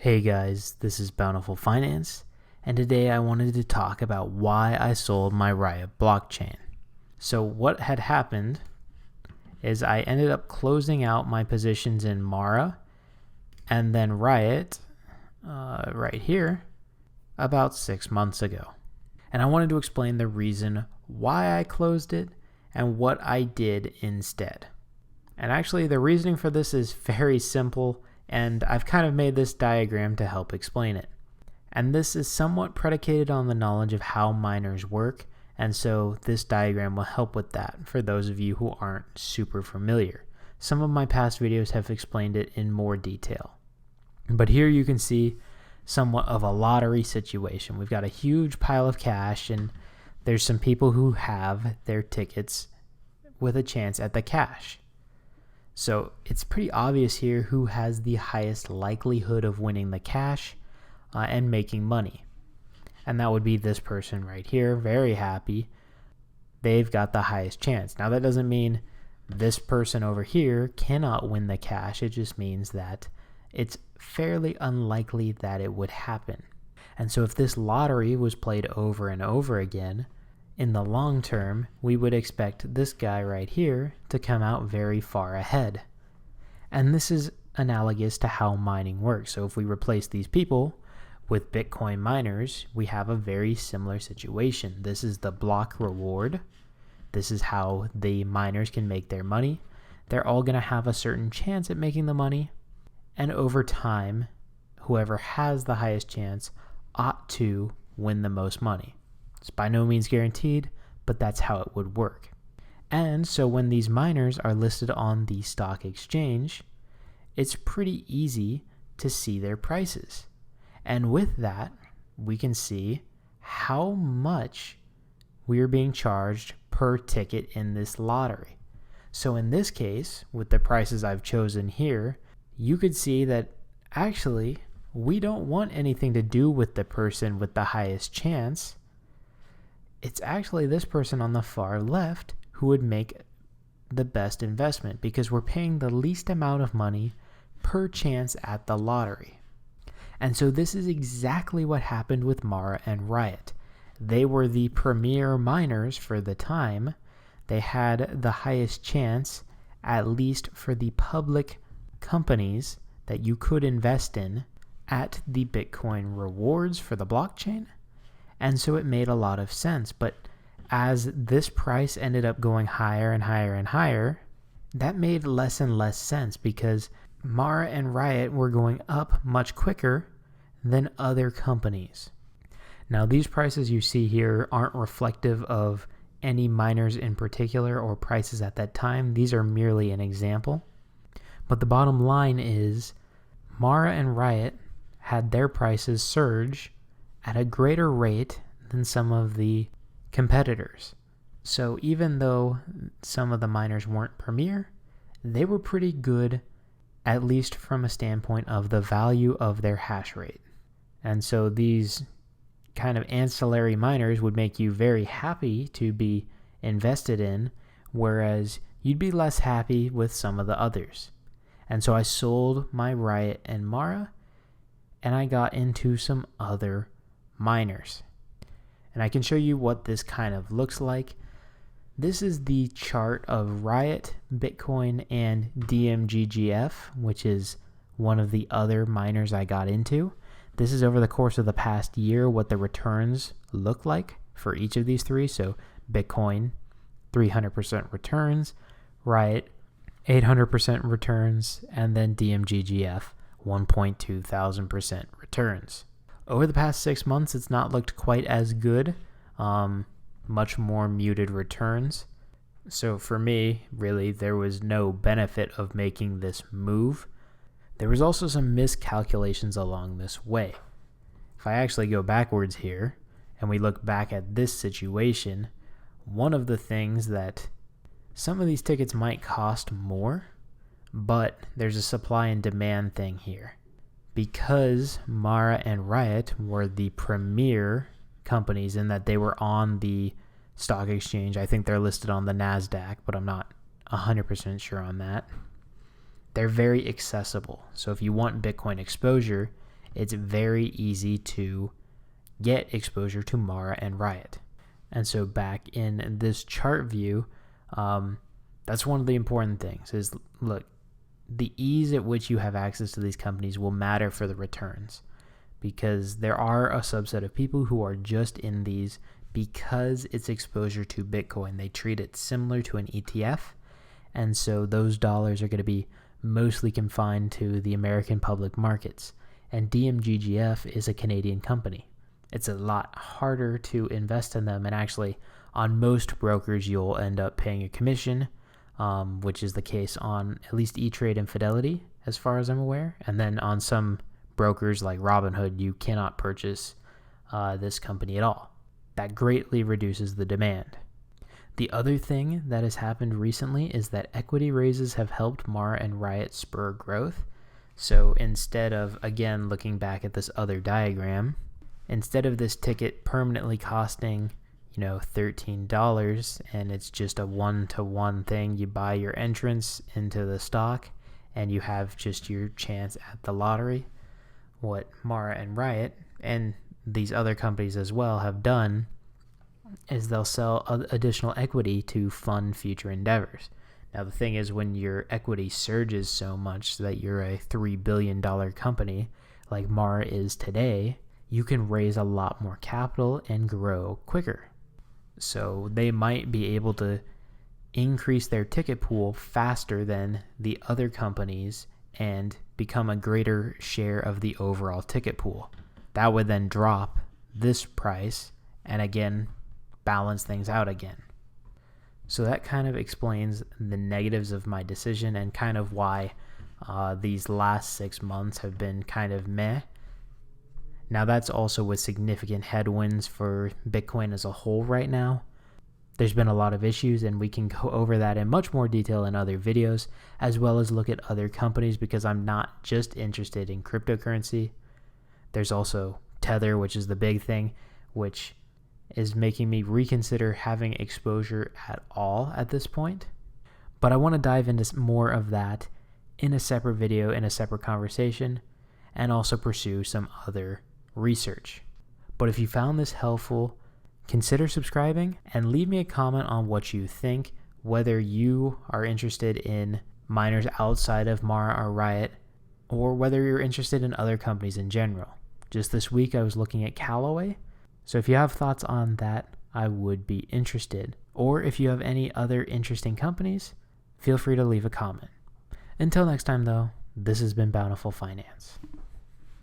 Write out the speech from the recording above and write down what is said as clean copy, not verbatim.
Hey guys, this is Bountiful Finance, and today I wanted to talk about why I sold my RIOT blockchain. So what had happened is I ended up closing out my positions in MARA and then RIOT right here about 6 months ago. And I wanted to explain the reason why I closed it and what I did instead. And actually the reasoning for this is very simple, and I've kind of made this diagram to help explain it. And this is somewhat predicated on the knowledge of how miners work, and so this diagram will help with that for those of you who aren't super familiar. Some of my past videos have explained it in more detail. But here you can see somewhat of a lottery situation. We've got a huge pile of cash, and there's some people who have their tickets with a chance at the cash. So it's pretty obvious here who has the highest likelihood of winning the cash and making money. And that would be this person right here, very happy. They've got the highest chance. Now that doesn't mean this person over here cannot win the cash. It just means that it's fairly unlikely that it would happen. And so if this lottery was played over and over again, in the long term, we would expect this guy right here to come out very far ahead. And this is analogous to how mining works. So if we replace these people with Bitcoin miners, we have a very similar situation. This is the block reward. This is how the miners can make their money. They're all going to have a certain chance at making the money. And over time, whoever has the highest chance ought to win the most money. It's by no means guaranteed, but that's how it would work. And so when these miners are listed on the stock exchange, it's pretty easy to see their prices. And with that, we can see how much we are being charged per ticket in this lottery. So in this case, with the prices I've chosen here, you could see that actually we don't want anything to do with the person with the highest chance. It's actually this person on the far left who would make the best investment because we're paying the least amount of money per chance at the lottery. And so this is exactly what happened with MARA and RIOT. They were the premier miners for the time. They had the highest chance, at least for the public companies that you could invest in, at the Bitcoin rewards for the blockchain. And so it made a lot of sense. But as this price ended up going higher and higher and higher, that made less and less sense because MARA and RIOT were going up much quicker than other companies. Now, these prices you see here aren't reflective of any miners in particular or prices at that time. These are merely an example. But the bottom line is MARA and RIOT had their prices surge at a greater rate than some of the competitors. So even though some of the miners weren't premier, they were pretty good, at least from a standpoint of the value of their hash rate. And so these kind of ancillary miners would make you very happy to be invested in, whereas you'd be less happy with some of the others. And so I sold my RIOT and MARA, and I got into some other miners. And I can show you what this kind of looks like. This is the chart of RIOT, Bitcoin, and DMGGF, which is one of the other miners I got into. This is over the course of the past year what the returns look like for each of these three. So Bitcoin, 300% returns, RIOT, 800% returns, and then DMGGF, 1,200% returns. Over the past 6 months, it's not looked quite as good, much more muted returns. So for me, really, there was no benefit of making this move. There was also some miscalculations along this way. If I actually go backwards here, and we look back at this situation, one of the things that some of these tickets might cost more, but there's a supply and demand thing here. Because MARA and RIOT were the premier companies in that they were on the stock exchange. I think they're listed on the NASDAQ, but I'm not 100% sure on that. They're very accessible. So if you want Bitcoin exposure, it's very easy to get exposure to MARA and RIOT. And so back in this chart view, that's one of the important things is, look, the ease at which you have access to these companies will matter for the returns, because there are a subset of people who are just in these because it's exposure to Bitcoin. They treat it similar to an ETF, and so those dollars are going to be mostly confined to the American public markets. And DMGGF is a Canadian company. It's a lot harder to invest in them, and actually on most brokers you'll end up paying a commission, which is the case on at least E-Trade and Fidelity as far as I'm aware. And then on some brokers like Robinhood, you cannot purchase this company at all. That greatly reduces the demand. The other thing that has happened recently is that equity raises have helped MARA and RIOT spur growth. So instead of, again, looking back at this other diagram, instead of this ticket permanently costing, $13, and it's just a one-to-one thing, you buy your entrance into the stock and you have just your chance at the lottery. What MARA and RIOT and these other companies as well have done is they'll sell additional equity to fund future endeavors. Now, the thing is, when your equity surges so much that you're a $3 billion company like MARA is today, you can raise a lot more capital and grow quicker. So they might be able to increase their ticket pool faster than the other companies and become a greater share of the overall ticket pool. That would then drop this price and again balance things out again. So that kind of explains the negatives of my decision and kind of why these last 6 months have been kind of meh. Now that's also with significant headwinds for Bitcoin as a whole right now. There's been a lot of issues, and we can go over that in much more detail in other videos, as well as look at other companies, because I'm not just interested in cryptocurrency. There's also Tether, which is the big thing, which is making me reconsider having exposure at all at this point. But I want to dive into more of that in a separate video, in a separate conversation, and also pursue some other research. But if you found this helpful, consider subscribing and leave me a comment on what you think, whether you are interested in miners outside of MARA or RIOT, or whether you're interested in other companies in general. Just this week I was looking at Callaway, so if you have thoughts on that, I would be interested. Or if you have any other interesting companies, feel free to leave a comment. Until next time though, this has been Bountiful Finance.